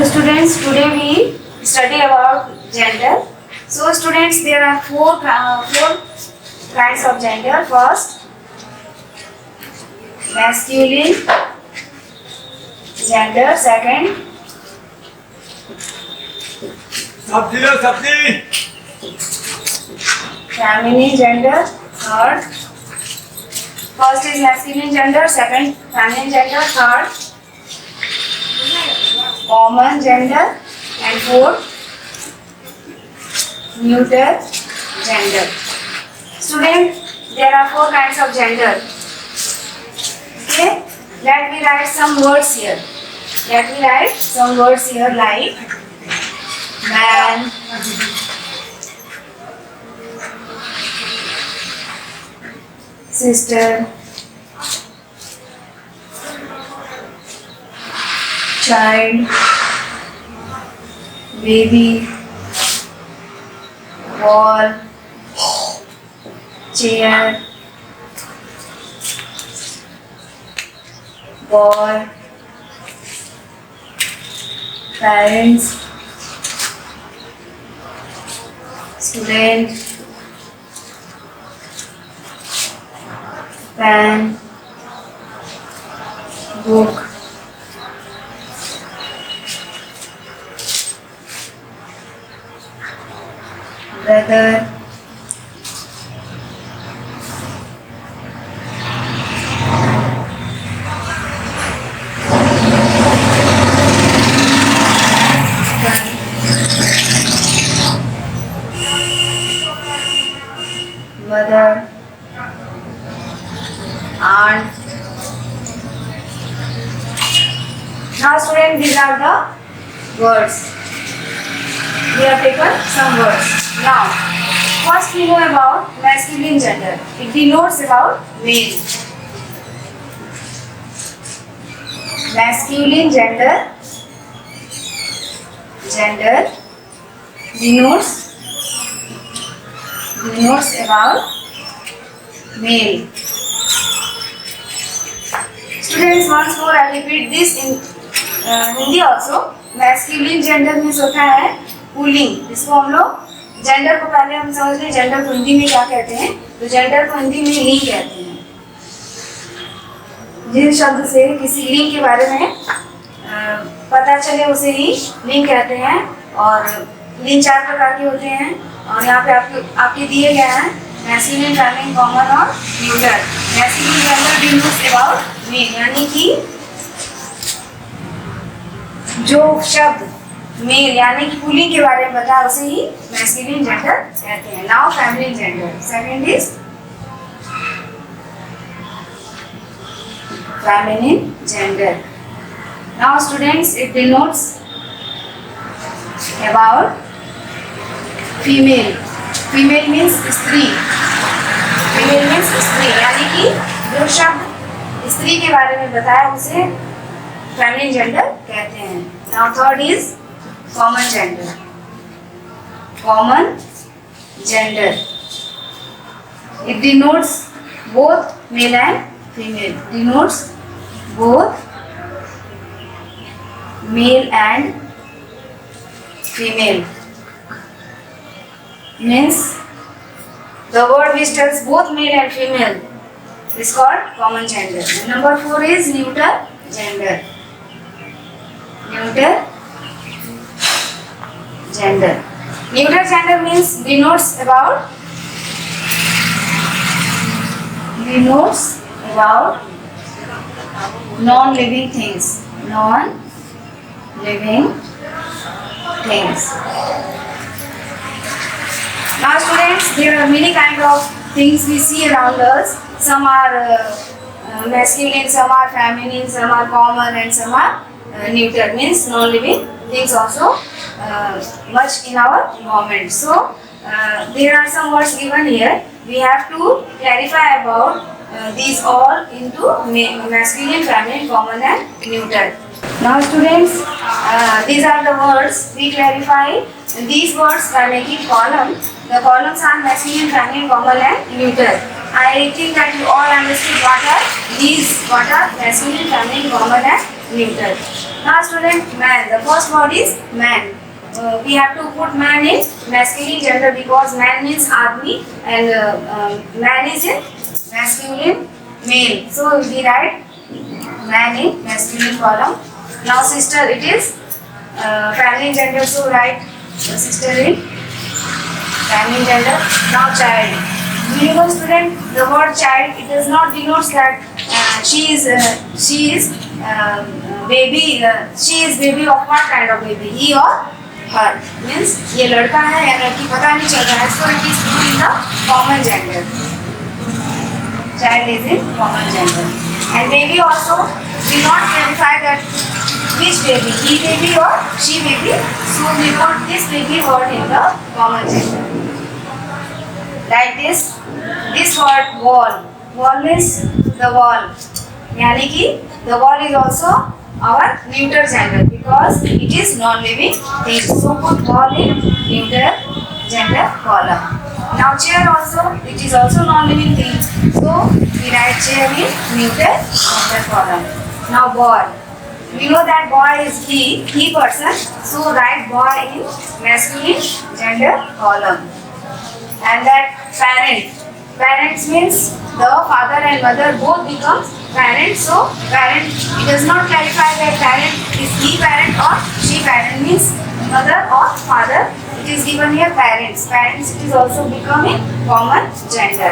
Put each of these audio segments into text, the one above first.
Hello students, today we study about gender. So students, there are four kinds of gender. First, masculine gender. Second, feminine gender. Third, first is masculine gender. Second, feminine gender. Third, common gender, and fourth, neuter gender. Student, there are four kinds of gender. Okay, let me write some words here. Like man, sister, child, baby, wall, chair, boy, parents, student, pen, book, brother, mother, aunt. Now students, these are the words. We have taken some words. Now, first we know about masculine gender. It denotes about male. Masculine gender denotes about male. Students, once more I repeat this in Hindi also. Masculine gender means होता है pulling. इसको हम लोग gender को पहले हम समझ लें जेंडर को हिंदी में क्या कहते हैं. तो जेंडर को हिंदी में लिंग कहते हैं. जिस शब्द से किसी लिंग के बारे में पता चले उसे ही लिंग कहते हैं. और लिंग 4 प्रकार के होते हैं और यहाँ पे आपके दिए गए हैं मैस्कुलिन, फेमिनिन, कॉमन और neuter. Masculine gender denotes about male, यानी कि जो शब्द मेल यानी कि पुल्लिंग के बारे में बता उसे ही मैस्कुलिन जेंडर कहते हैं. Now feminine gender. Second is feminine gender. Now students, it denotes about female. Female means स्त्री. Female means स्त्री, यानी कि जो शब्द स्त्री के बारे में बताया उसे feminine gender कहते हैं. Now third is common gender. Common gender. It denotes both male and female. Denotes both male and female. Means the word which tells both male and female is called common gender. And number 4 is neuter gender. Neuter gender. Neuter gender means denotes about non-living things. Non-living things. Now students, there are many kind of things we see around us. Some are masculine, some are feminine, some are common and some are neuter, means non-living things also much in our environment. So there are some words given here. We have to clarify about these all into masculine, feminine, common and neuter. Now students, these are the words we clarify. These words by making column. The columns are masculine, feminine, common and neuter. I think that you all understood what are these, what are masculine, feminine, common and neuter. Now student, man. The first word is man. We have to put man in masculine gender because man means army and man is in masculine male. So we write man in masculine column. Now sister, it is feminine gender. So write sister in feminine gender. Now child. You know student, the word child, it does not denote that she is baby. She is baby of what kind of baby? He or her. Means ये लड़का है या लड़की पता नहीं चल रहा है. So it is in the common gender. Child is in common gender. And baby also will not clarify that which baby, he baby or she baby. So we put this baby word in the common gender. Like this word wall. Wall means the wall. यानी कि the wall is also our neuter gender because it is non-living thing. So put wall in neuter gender column. Now chair also, it is also non-living thing. So we write chair in neuter gender column. Now boy. We know that boy is he person. So write boy in masculine gender column. And that parent. Parents means the father and mother both becomes parents. So parent, it does not clarify that parent is he parent or she parent means mother or father. It is given here parents. Parents, it is also becoming common gender.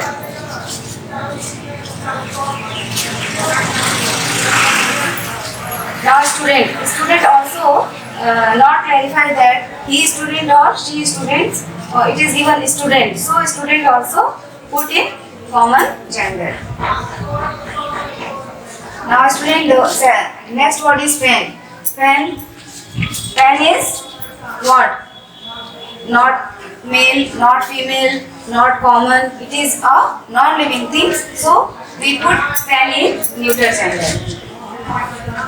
Now student. Student also not clarify that he is student or she is student. It is given student. So student also put in common gender. Now student, next word is pen. Pen is what? Not male, not female, not common. It is a non-living thing. So we put pen in neuter gender.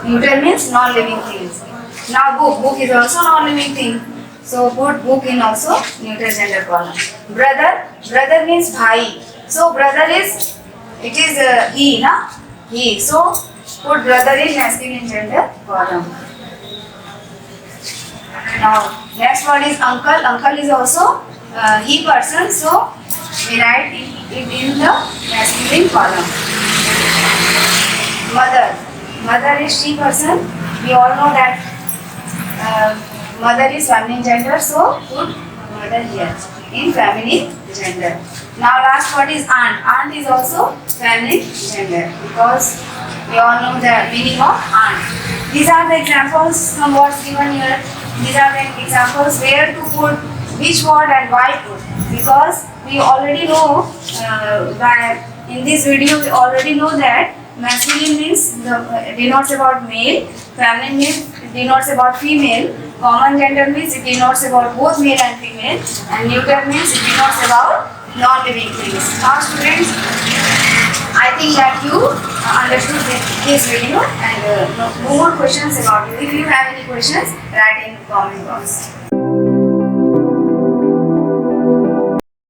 Neuter means non-living things. Now book. Book is also non-living thing. So put book in also neuter gender column. Brother. Brother means bhai. So brother is, it is he, na? He. So put brother in masculine gender column. Now next word is uncle. Uncle is also he person. So we write it in the masculine column. Mother. Mother is she person. We all know that mother is feminine gender. So put mother here in feminine gender. Now last word is aunt. Aunt is also feminine gender because we all know the meaning of aunt. These are the examples, some words given here. These are the examples where to put which word and why put. Because we already know that in this video we already know that masculine means denotes about male, feminine means denotes about female, common gender means it denotes about both male and female, and neuter means it denotes about non-living things. Now students, I think that you understood this video and no more questions about it. If you have any questions, write in comment box.